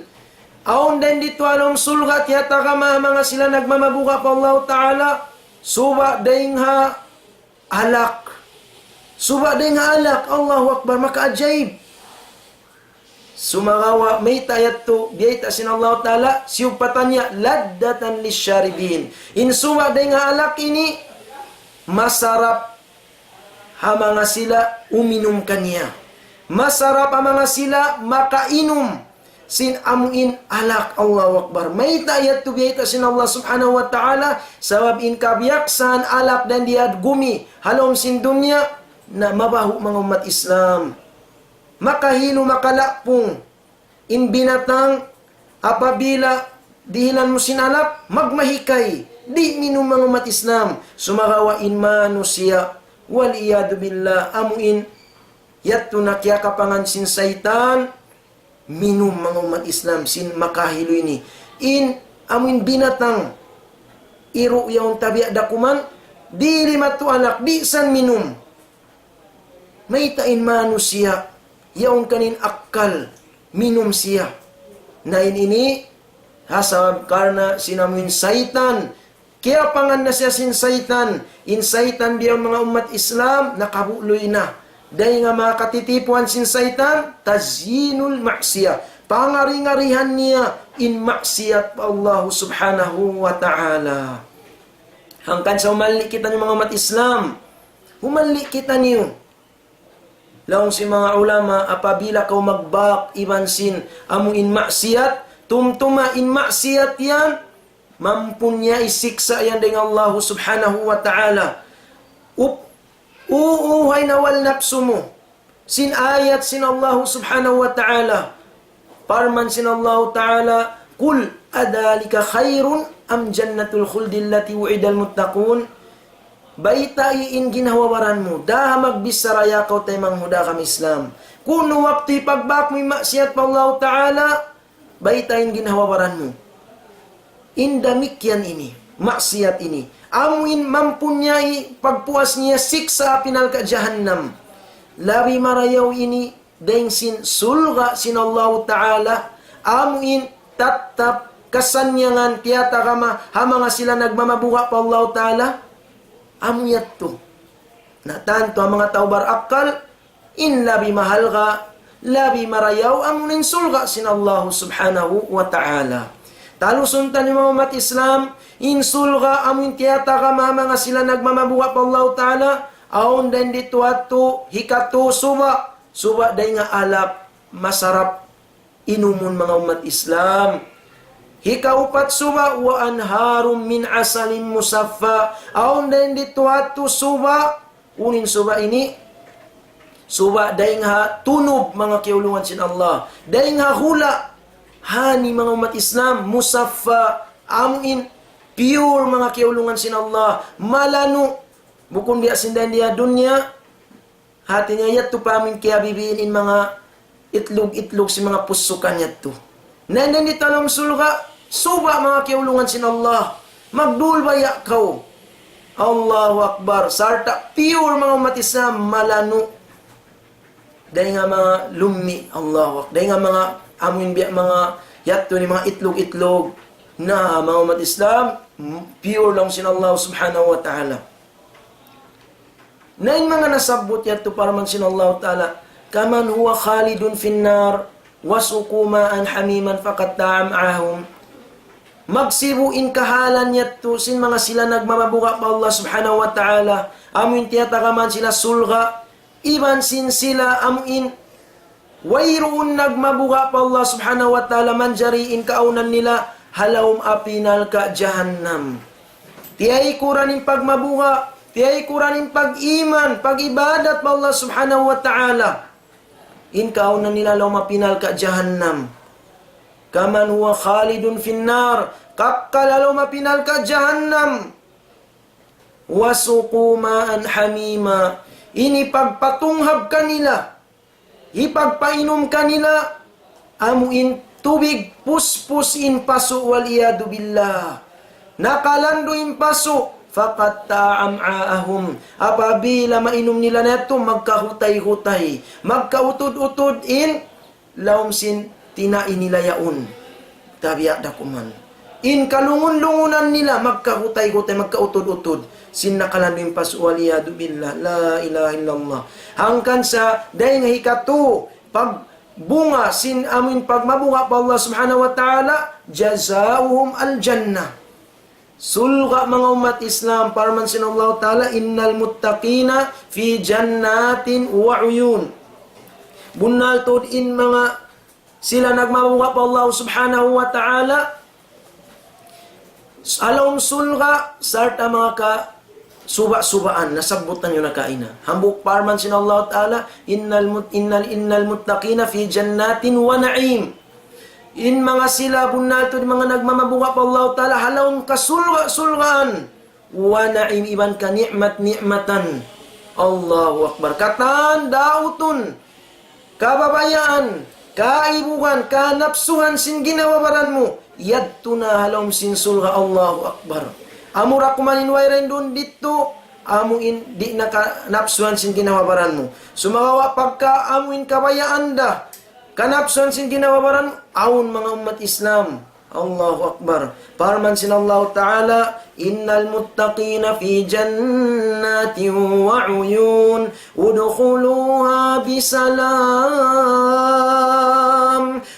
Aun din dito along sulgat yata kama mga sila nagmamabuka pa Allah Ta'ala, suba daing ha alak. Suba daing ha alak, Allahu Akbar, maka-ajaib. Sumagawa, may tayat to, biyay sin Allah Ta'ala, siyupatannya, laddatan lisyaribin. In suba daing ha alak ini, masarap hamanga sila uminom kanya. Masarap hamanga sila makainom. Sin amuin alak. Allahu Akbar. May tayat to biyay sin Allah subhanahu wa ta'ala. Sabab in kabiyaksan alak dan diad gumi. Halom sin dunya na mabaho mga umat Islam. Makahilo makalakpong. In binatang apabila dihilan mo sin alak, magmahikay. Di minum mga umat Islam. Sumagawa in manusia. Waliyadu billah, amuin yatto na kya kapangan sin saitan, minum mga umat Islam, sin makahilo ini. In amuin binatang, iru yung tabiak dakuman, di limatu alak, di san minum. May tain manusia, yung kanin akal, minum siya. Nain ini, hasab karena sinamuin saitan, kaya pangan na siya sin saitan. In saitan biya mga umat Islam, nakabuloy na. Dahil nga mga katitipuan sin saitan, tazyinul maksiyah. Pangari-ngarihan niya in maksiyat pa Allah subhanahu wa ta'ala. Hangkan sa umali kita niyo mga umat Islam. Umali kita niyo. Laong si mga ulama, apabila kau magbak iban sin among in maksiyat, tumtuma in maksiyat yan, mampunya isiksa yan dengan Allah subhanahu wa ta'ala. Uuhay na wal nafsu mo. Sin ayat sin Allah subhanahu wa ta'ala. Parman sin Allah ta'ala, Kul adalika khairun am jannatul khuldillati wa'idal muttaqun. Baitain ginawawaran mo. Daha magbisaraya kau tayo manghuda kami Islam. Kuno waktu pagbak mo maksiat pa Allah ta'ala, baitain ginawawaran mo. Indamikyan ini, maksiat ini. Amuin mampunyai pagpuas niya siksa pinal ka jahannam. Labi marayaw ini, dahing sin sulga sin Allah Ta'ala. Amuin tatap kasanyangan tiyata kama hamanga sila nagmamabuha pa Allah Ta'ala. Amuyat to. Natanto ang mga taubar akal, in labi mahal ka, labi marayaw, amunin sulga sin Allah Subhanahu wa Ta'ala. Talusuntan yung mga umat Islam, insul ka, amin tiyata ka mga sila nagmamabuha pa Allah Ta'ala, aon din dito ato, hikato, suba, suba day nga alap, masarap, inumun mga umat Islam. Hikaupat suba, wa anharum min asalim musaffa, aon din dito ato, suba, unin suba ini, suba day nga tunob mga kiulungan sin Allah, day nga hula, hani mga umat Islam, musaffa, amuin, pure mga kiulungan sin Allah, malano, bukun biya sindan dia dunya, hati niya yato pamin kaya bibiin in mga itlog-itlog si mga pusukan yato. Nandan di talong sulga, suba mga kiulungan sin Allah, magdulbaya kau. Allahu Akbar. Sarta pure mga umat Islam malano. Dahil nga mga lumi, Allahu Akbar. Dahil nga mga amin biya mga yato ni mga itlog-itlog na mga umat Islam pure lang sin Allah subhanahu wa ta'ala. Na yung mga nasabot yato para man sin Allah ta'ala, kaman huwa khalidun finnar wasukumaan hamiman faqatta'am'ahum. Magsibuin kahalan yato sin mga sila nagmamabuka pa Allah subhanahu wa ta'ala. Amin tiyatakaman sila sulga. Iban sin sila amin wayroon nagmabuka pa Allah subhanahu wa ta'ala manjariin kaunan nila halawm apinal ka jahannam. Tiyay kuranin pagmabuka, tiyay kuranin pag-iman, pag-ibadat pa Allah subhanahu wa ta'ala. In kaunan nila halawm apinal ka jahannam. Kaman huwa khalidun finnar, kakkalalaw mapinal ka jahannam. Wasukumaan hamima, inipagpatunghab kanila, ipagpainom kanila, amuin tubig, puspus in paso, waliyadu billah. Nakalando in paso, faqatta'am'aahum. Apabila mainom nila na ito, magkahutay-hutay, magkautod-utod in laumsin tinain nila yaon. Tabiya dakuman. In kalungun-lungunan nila, magkahutay-hutay, magkautod-utod. Sin nakalando in paso, waliyadu billah. La ilaha illallah. Hangkan sa dahi nga hikatu, pag bunga sin amin pagmabunga pa Allah subhanahu wa ta'ala, jazaohum al-jannah. Sulga mga umat Islam, parman sin Allah ta'ala, innal muttaqina fi jannatin wa uyun. Bunal tod in mga sila nagmabunga pa Allah subhanahu wa ta'ala, alawm sulga, sarta mga ka suba-subaan, nasabutan nyo na kaina. Hambuk parman sin Allah ta'ala, innal muttaqina fi jannatin wa na'im. In mga sila bunalto, mga nagmamabuka pa Allah ta'ala, halawng kasulga-sulgaan, wa na'im, iban ka ni'mat-ni'matan. Allahu Akbar. Katan, dauton, kababayaan, kaibukan, kanapsuhan sin ginawabaran mo, yadto na halawng sin sulga. Allahu Akbar. Amura kumanin wayrain doon dito, amuin di nakanapsuhan sin ginawabaran mo. Sumagawa pagka amuin kabayaan da, kanapsuhan sin ginawabaran mo, awon mga umat Islam. Allahu Akbar. Parman sin Allah Ta'ala, innal muttaqina fi jannatin wa uyun, udkhuluha bisalam,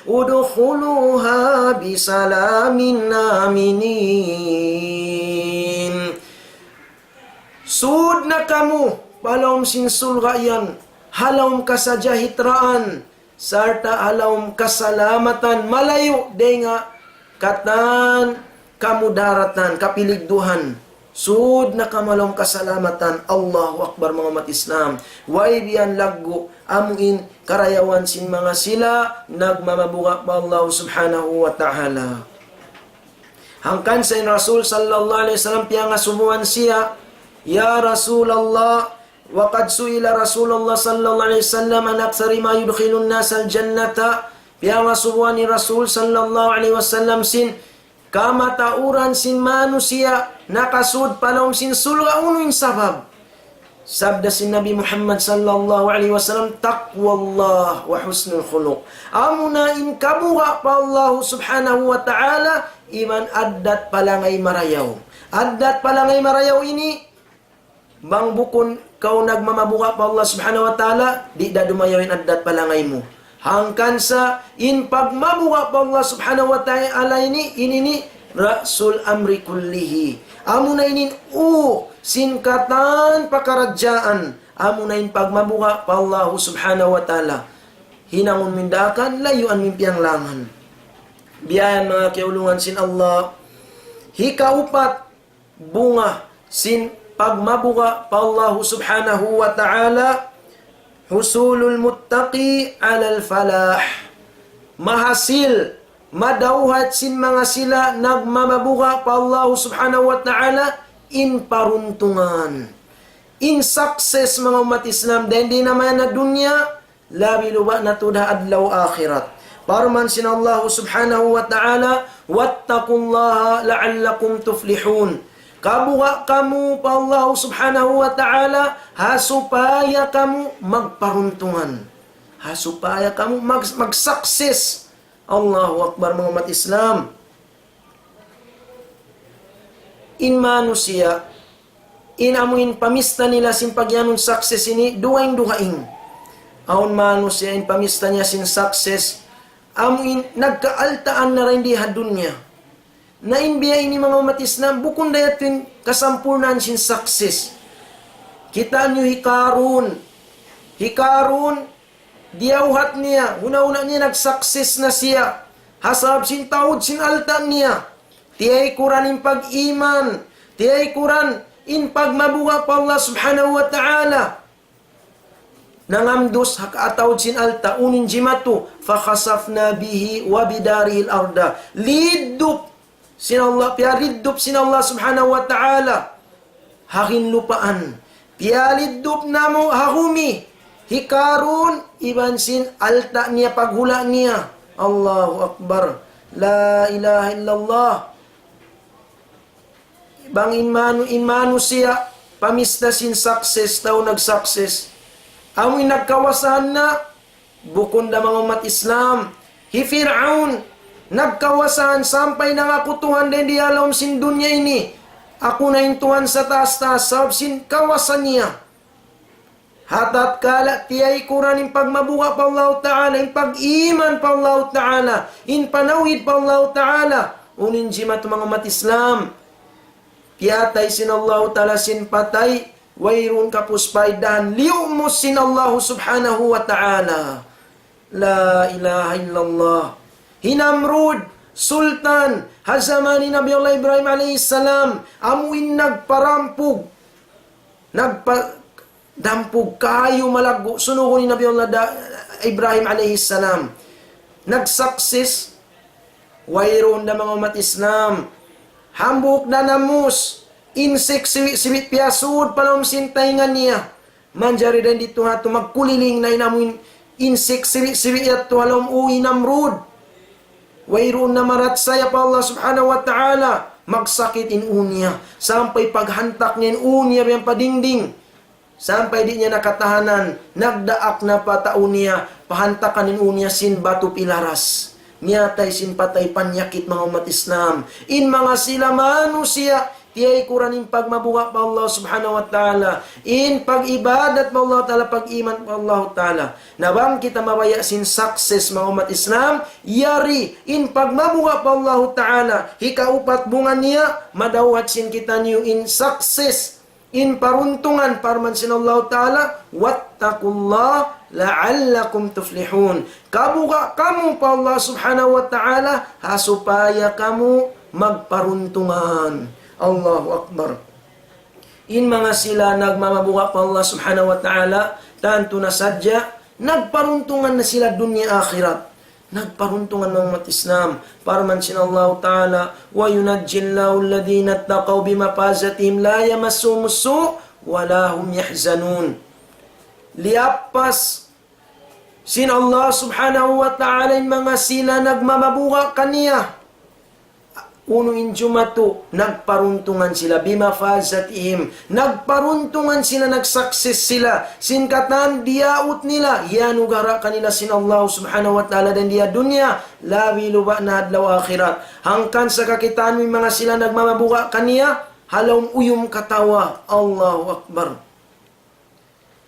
udkhuluha bisalamin aminin. Sud na kamu, palawm sin sulgayan, halawm kasajahitraan, sarta halawm kasalamatan, malayo, denga, katan, kamudaratan, kapiligduhan. Sud na kamalong kasalamatan. Allahu Akbar mga umat Islam. Way biyan laggo, amuin karayawan sin mga sila, nagmamabuka pa Allah subhanahu wa ta'ala. Hangkan sa Rasul sallallahu alaihi wasallam, piya nga sumuan siya, Ya Rasulallah, waqad suila Rasulullah sallallahu alaihi wasallam an aksari ma yudkhilun nasa al-jannata. Piya nga sumuan ni Rasul sallallahu alaihi wasallam sin kamatauran sin manusia nakasud palawm sin sulga unuin sabab. Sabda sin Nabi Muhammad sallallahu alaihi wasallam, taqwallah wa husnul khuluq. Amuna in kabuha pa Allah subhanahu wa ta'ala, iman addat palangay marayaw. Addat palangay marayaw ini, bang bukon kau nagmamabuka pa Allah subhanahu wa ta'ala, di da dumayawin addat palangay mo. Hangkan sa in pagmabuka pa Allah subhanahu wa ta'ala ini rasul amri kullihi. Amuna inin sinkatan pakaradyaan. Amuna in pagmabuka pa Allah subhanahu wa ta'ala. Hinangon mindakan, layuan mimpiang langan. Biyayan mga kiulungan sin Allah. Hikaupat, bunga sin pagmabuka pa Allah subhanahu wa ta'ala, husulul muttaqi alal falah. Mahasil, madauhat sin mga sila nagmamabuka pa Allah subhanahu wa ta'ala, in paruntungan, in success mga umat Islam. Dahil di naman na dunya, labi luba na tudah adlaw akhirat. Parman sin Allah subhanahu wa ta'ala, wattaqullaha la'allakum tuflihun. Kabuha kamu pa Allah subhanahu wa ta'ala, hasupaya kamu magparuntungan. Hasupaya kamu mag-success. Allahu Akbar mga umat Islam. In manusia, in amuin pamista nila sin pagyanong success ini, duhaing. Aun manusia in pamista niya sin success, amuin nagkaaltaan na rin di hadunya. Na inbiya ini mga umat Islam, bukon dayatin kasampurnan sin success. Kita nyo Hikarun, diawhat niya, una-una niya nag-success na siya. Hasab sin taud sin alta niya. Tiyay kuran in pag-iman, tiyay kuran in pagmabuha pa Allah subhanahu wa ta'ala. Nangamdos hakaatawd sin alta, unin jimatu, fakhasafna bihi wa bidarihil arda. Lidup sin Allah, piyariddup sin Allah subhanahu wa ta'ala. Hakin lupaan. Piyalidup namo hahumi. Hikarun, iban sin alta niya, paghula niya. Allahu Akbar. La ilaha illallah. Bang inmanu siya, pamista sin success, tao nag-success. Amoy nagkawasan na, bukon da mga umat Islam. Fir'aun, nagkawasan, sampay na nga kutuhan din di alam sin dunya ini. Ako na yung tuhan sa taas-taas, sab sin kawasan niya. Hatat kala, tiyay kuran in pagmabuha pa Allah Ta'ala, in pag-iman pa Allah Ta'ala, in panawid pa Allah Ta'ala. Unin jimat mga umat Islam. Piyatay sin Allah Ta'ala sin patay, wayrun kapuspay dan liumus sin Allah subhanahu wa ta'ala. La ilaha illallah. Hinamrud, sultan, hazamani Nabi Allah Ibrahim alaihissalam, amuin nagparampug, nagpadampug kayo malago, sunugo ni Nabi Allah Ibrahim alaihissalam. Nag-success, wayron na mga umat Islam, hambuk na namus, insik siwit piyasud palom sintayngan niya. Manjari din dito ha, magkuliling na inamuin insik siwit at tuhalom uwi namrud. Wayroon na maratsaya pa Allah subhanahu wa ta'ala, magsakit in unya, sampay paghantak niya in unya yung padingding, sampay di niya nakatahanan, nagdaak na patao niya, pahantakan in unya sin batu pilaras. Niyatay sin patay panyakit mga umat Islam. In mga sila manusia, tiyay kuranin pagmabuha pa Allah subhanahu wa ta'ala. In pag-ibadat pa Allah ta'ala, pag-iman pa Allah ta'ala. Nabang kita mawaya sin success mga umat Islam, yari in pagmabuha pa Allah ta'ala. Hikaupat bunga niya, madawat sin kita niyo in success. In paruntungan, parman sin Allah ta'ala, wattakullah la'allakum tuflihun. Kabuka kamu pa Allah subhanahu wa ta'ala, hasupaya kamu magparuntungan. Allahu Akbar. In mga sila nagmamabuka pa Allah subhanahu wa ta'ala, tanto na sadya, nagparuntungan na sila dunya akhirat. Nagparuntungan ng umat Islam. Parman sin Allah ta'ala, wa yunajjillahu alladhina attaqaw bimafazatihim la yamassuhum wa la hum yahzanun. Liapas sin Allah subhanahu wa ta'ala in mga sila nagmamabuka kaniya. Uno in jumatu, nagparuntungan sila, bimafazatihim, nagparuntungan sila, nagsuccess sila, sinkatan, diyaut nila, yanugara kanila sin Allah subhanahu wa ta'ala dan dia dunya, lawi luba na hadlaw akhirat. Hangkan sa kakitaan mo mga sila nagmamabuka kaniya, halawng uyum katawa, Allahu Akbar.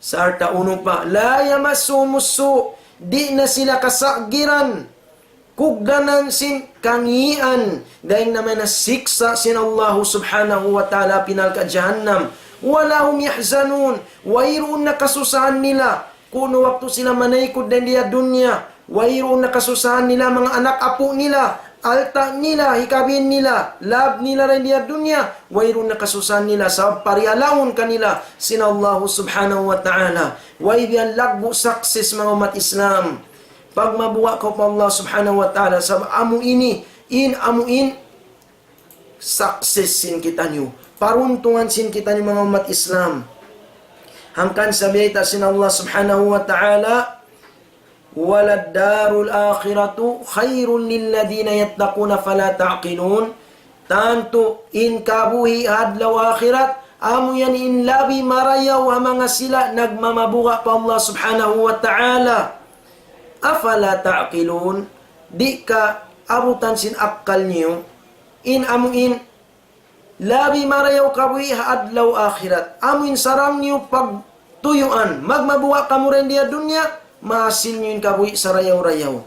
Sa arta uno pa, la yamasumusu, di na sila kasagiran, kugdanan sin kangian, dahil naman na siksa sin Allah subhanahu wa ta'ala pinal ka jahannam. Wala hum yahzanun, wayroon na kasusahan nila, kuno waktu sila manaykod din diya dunya, wayroon na kasusahan nila mga anak apo nila, alta nila, hikabin nila, lab nila rin diya dunya, wayroon na kasusahan nila, sa parialaon kanila sin Allah subhanahu wa ta'ala. Waybiyan lagbo success mga umat Islam. Pag mabuwa ko pa Allah subhanahu wa ta'ala sa amu ini, amuin, success sin kita niyo. Paruntungan sin kita niyo mga umat Islam. Hangkan sabita sin Allah subhanahu wa ta'ala, walad darul akhiratu khairun lilladina yattaquna fala ta'qilun. tanto in kabuhi adlaw akhirat, amo yan in labi marayaw ang mga sila nagmamabuka pa Allah subhanahu wa ta'ala. Afala ta'qilun, di ka abutan sin akkal niyo, in amuin labi marayaw kabuhi adlaw akhirat, amuin saram niyo pagtuyuan, magmabuka ka mo rin diya dunya, mahasil niyo in kabuhi sa rayaw-rayaw.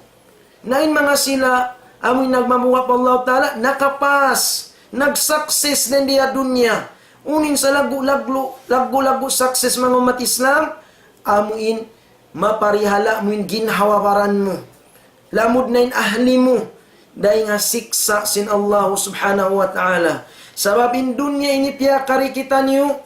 Nain mga sila, amoy nagmamuha pa Allah Ta'ala, nakapas, nagsukses din diya dunya. Unin sa lagu-lagu sukses mga umat Islam, amuin maparihala mo yung ginhawaparan mo. Lamod na yung ahli mo, dahil nga siksa sin Allah subhanahu wa ta'ala. Sabab in dunya inipya kari kita niyo,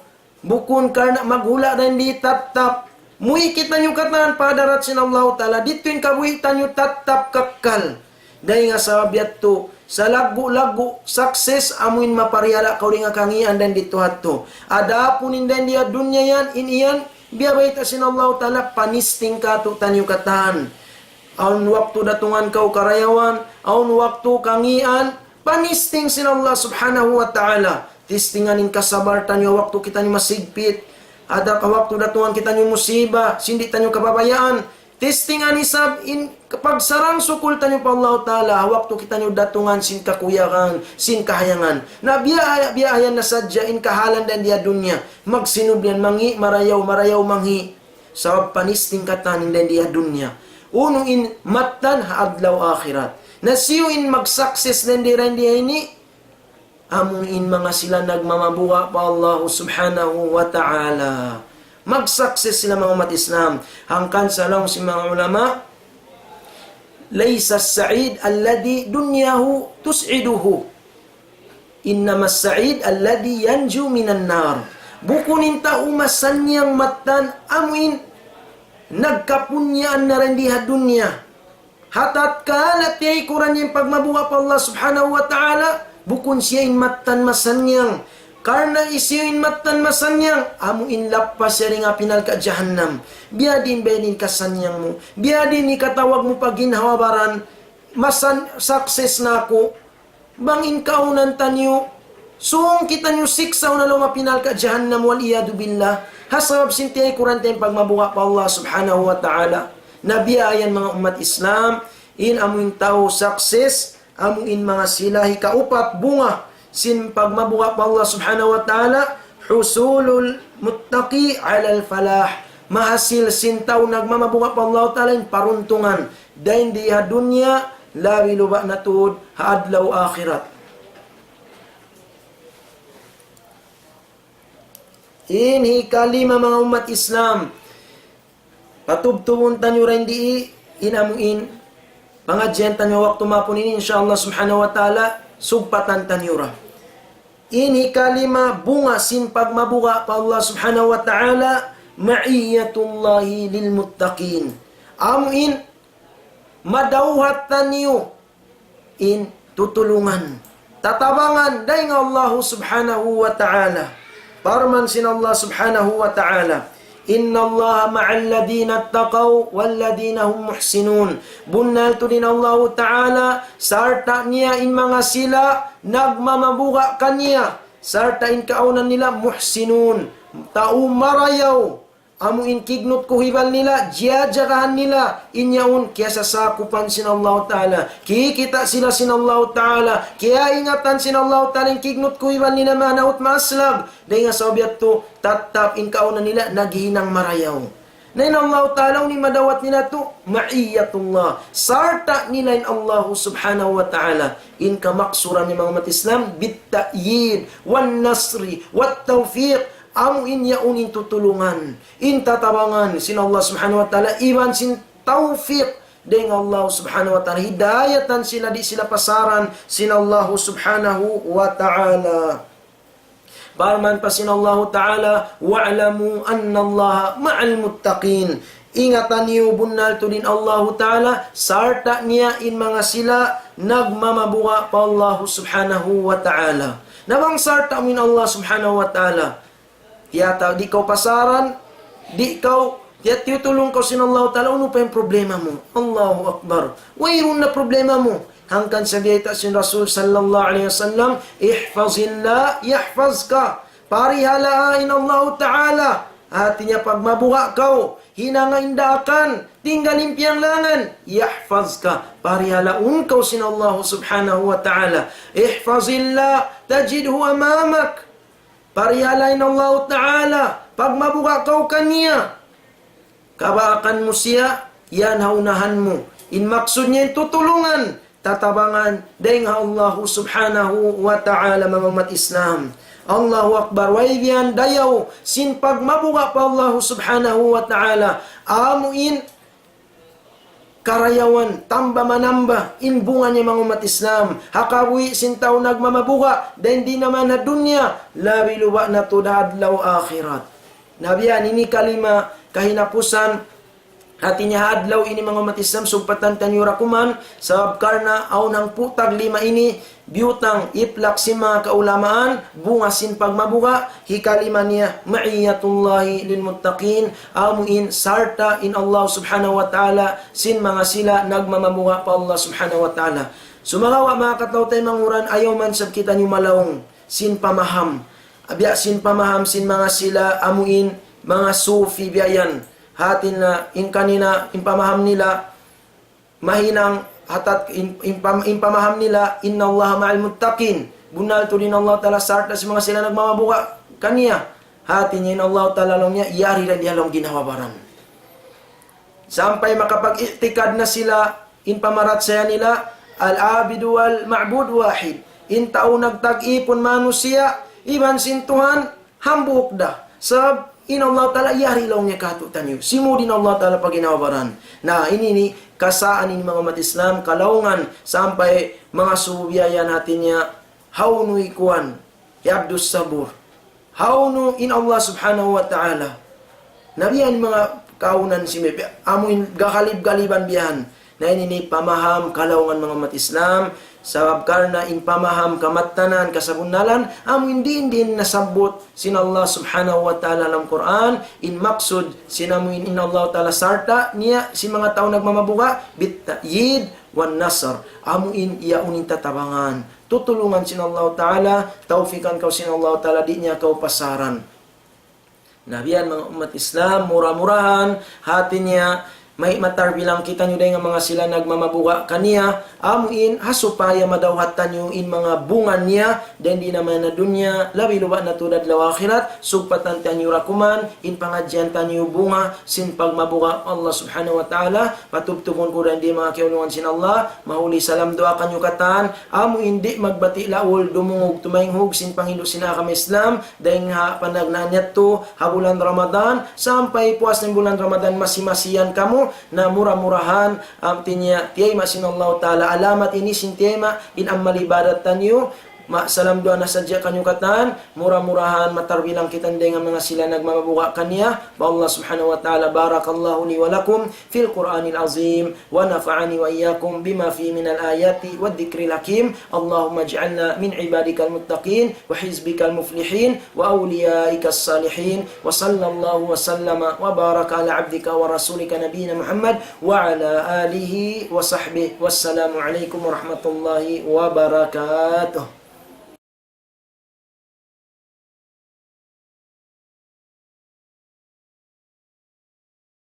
bukun karna maghula rin di tatap, muhi kita niyo katahan padarat sin Allah Ta'ala, dito yung kabuhitan niyo tatap kakal. Dahil nga sa to, sa lagu-lagu success, amuin maparihala kau nga kangian dan dito hato. Ada pun indan dia dunya yan, iniyan, biya baita sin Allah Ta'ala, panisting ka to tanyo katahan. Aun waktu datungan kau karayawan, aun waktu kangian, panisting sin Allah subhanahu wa ta'ala. Tistinganin kasabar tanyo waktu kita ni masigpit. Ada ka waktu datungan kita ni musibah, sindi tanyo kababayaan. Testingan isab in kapag sarang sukul tanyo pa Allah Ta'ala, waktu kita nyo datungan sin kakuyakan, sin kahayangan. Na biya-biyayan na sadya in kahalan dan dia dunya. Magsinubyan mangi, marayaw manghi. Sa panisting katanin dan dia dunya. Unong in matan haadlaw akhirat. Na siyo in mag-success dan dia ini, among in mga sila nagmamabuha pa Allah subhanahu wa ta'ala. Mag-success sila mga umat Islam. Hangkan sa lang si mga ulama, laysa as-sa'id alladhi dunyahu tus'iduhu, innama as-sa'id alladhi yanju minan nar. Bukunin ta umasan niyang matan amuin nagkapunyaan na rin diha dunya. Hatat kalat yay kuran yung pagmabuha pa Allah subhanahu wa ta'ala, bukun siya in matan masan niyang karna isiyoin matan masanyang, amuin lapas siya rin nga pinal ka jahannam. Biya din benin kasanyang mo. Biya din ikatawag mo paginhawabaran, masan success na ako. Bangin kaunan tanyo, suong kita nyo siksaw na luma pinal ka jahannam wal iyadu billah. Hasabab sintiyay kuranteng pagmabuka pa Allah subhanahu wa ta'ala. Nabiyayan mga umat Islam, in amuin tao success, amuin mga silahi kaupat bunga. Sin pagmabuka pa Allah subhanahu wa ta'ala, husulul muttaqi alal falah. Mahasil sintaw nagmamabuka pa Allah ta'ala in paruntungan. Dain diha dunya, lawi luba na tuod, haadlaw akhirat. Inhi kalima mga umat Islam. Patubtubun tanyo rin di inamuin. Pangadyan tanyo waktu mapunin insyaAllah subhanahu wa ta'ala, sugpatan tanyura. Ini kalima bunga sin pagmabuka pa Allah subhanahu wa ta'ala, ma'iyatullahi lil muttaqin. Amuin madawhat tanyo in tutulungan, tatabangan dahil Allah subhanahu wa ta'ala. Parman sin Allah subhanahu wa ta'ala, inna Allah ma'al ladina attaqaw wal ladina hum muhsinun. Bunnal to din Allah Ta'ala, sarta niya in mga sila nagmamabuka kanya, sarta in kaunan nila muhsinun, tao marayaw, amuin kignot kuhibal nila, jiyajakahan nila, inyaun kaya sasakupan sin Allah Ta'ala, kikita sila sin Allah Ta'ala, kaya ingatan sin Allah Ta'ala, in kignot kuhibal nila manaut maslab, dahil nga sa obyat to, tatap in kaunan nila, naghihinang marayaw. Nain Allah Ta'ala, ni madawat nila to, ma'iyatullah, sarta nila in Allah subhanahu wa ta'ala, in kamaksuran ni mga umat Islam, bitta'yid, wan nasri, wat tawfiq, amuin yaunin tutulungan, in tatabangan, sin Allah subhanahu wa ta'ala, iban sin tawfiq, dengan Allah subhanahu wa ta'ala, hidayatan sila, di sila pasaran, sin Allah subhanahu wa ta'ala. Barman pa sin Allah Ta'ala, wa'lamu anna Allah ma'al muttaqin. Ingatan niyo bunnal to din Allah Ta'ala, sarta niya in mga sila nagmamabuka pa Allah subhanahu wa ta'ala. Nabang sarta min Allah subhanahu wa ta'ala, yata di kau pasaran, di kau yat tutulong ko sin Allah Ta'ala, ano pa yung problema mo? Allahu Akbar. Wayroon na problema mo. hangkan sabiyata sin Rasul sallallahu alaihi wasallam, ihfazillah yahfazka. Parihalain Allah Ta'ala. Artinya pag mabuha kau, hinangaindakan, tinggal impiang langan, yahfazka. Parihalaun kau sin Allah subhanahu wa ta'ala. Ihfazillah tajidhu amamak. Parihalain Allah Ta'ala. Pag mabuha kau kaniya, kabaakan mo siya, yan haunahan mo. In maksudnya tutulungan, tatabangan, dahil Allah subhanahu wa ta'ala mga umat Islam. Allahu Akbar. Waibian dayaw sin pagmabuga pa Allah subhanahu wa ta'ala. Amuin karayawan, tamba manamba, in bunga niya mga umat Islam. Hakawi sin tao nagmamabuga, dahil di naman na dunya, labi luwa na tudadlaw akhirat. Nabiyan, ini kalima kahinapusan, hatinya hadlaw ini mga umat Islam, sumpatan tanyura kuman, sabab karna aunang putag lima ini, biutang iplak si mga kaulamaan, bungasin pagmabuga, hikalima niya, ma'iyatullahi lilmuttaqin, amuin sarta in Allah subhanahu wa ta'ala, sin mga sila nagmamabuga pa Allah subhanahu wa ta'ala. Sumagawa mga katawtay manguran, ayaw man sab kita nyo malawong, sin pamaham, abya sin pamaham, sin mga sila, amuin, mga sufi biyayan, hatin na in kanina impamaham nila mahinang hatat impamaham nila inna Allah ma'al muttaqin, bunal to din Allah ta'ala sarta si mga sila nagmamabuka kaniya, hatin niya in Allah ta'ala lang niya iyari rin dihalong ginawabaran sampai makapag-iktikad na sila in pamarat saya nila al-abidu wal ma'bud wahid, in tao nagtag-ipon manusia iban sintuhan hambuk dah sab in Allah Ta'ala yari law niya katutan niyo. Simu din Allah Ta'ala pag ginawabaran. Na ini ni kasaan ini mga umat Islam, kalaungan sampai mga subiyayan natin niya, haunu ikuan, yabdus sabur. Haunu in Allah subhanahu wa ta'ala. Nabiyan mga kaunan si Mepe, amuin gakalib-galiban biyan. Na ini ni pamaham, kalaungan mga umat Islam, sabab karna in pamaham kamatanan kasabunalan amu hindi nasabot sin Allah subhanahu wa ta'ala dalam Quran in maksud sinamuin in Allah ta'ala sarta niya si mga tao nagmamabuga bit ta'yid wan nasr amu in iya unin tatabangan tutulungan sin Allah ta'ala taufikan kau sin Allah ta'ala di niya kau pasaran. Nabiyan mga umat Islam murah-murahan hati niya may matar bilang kita nyo dahil nga mga sila nagmamabuga kaniya, amuin hasupaya madawhatan nyo in mga bunga niya, dan di naman na dunya, labi luba na tudad law akhirat, sugpatan tanyo rakuman, in pangadyan tanyo bunga, sin pagmabuga Allah subhanahu wa ta'ala, patubtubon ko rin di mga kiulungan sin Allah, mahuli salam doa kanyo katan, amuin di magbati laul, dumungog, tumainghog, sin panghindo sinakam Islam, dahil nga panagnanyat to, habulan Ramadan, sampai puas ng bulan Ramadan masimasiyan kamo, na murah-murahan tinya tiyay masin Allah ta'ala alamat ini sintiyema in amal ibadat tanyo salam doa na sadya kanyo katan murah-murahan matarbilang kita dengan mga sila nagmamabuka kanya ba Allah subhanahu wa ta'ala barakallahu li wa lakum fil Qur'anil azim wa nafa'ani wa iyyakum bima fi min al ayati wad dhikril hakim Allahumma ij'alna min ibadikal muttaqin wa hizbikal muflihin wa awliya'ikas salihin wa sallallahu wa sallama wa baraka ala abdika wa rasulika nabiyina Muhammad wa ala alihi wa sahbihi wassalamu alaikum warahmatullahi wabarakatuh.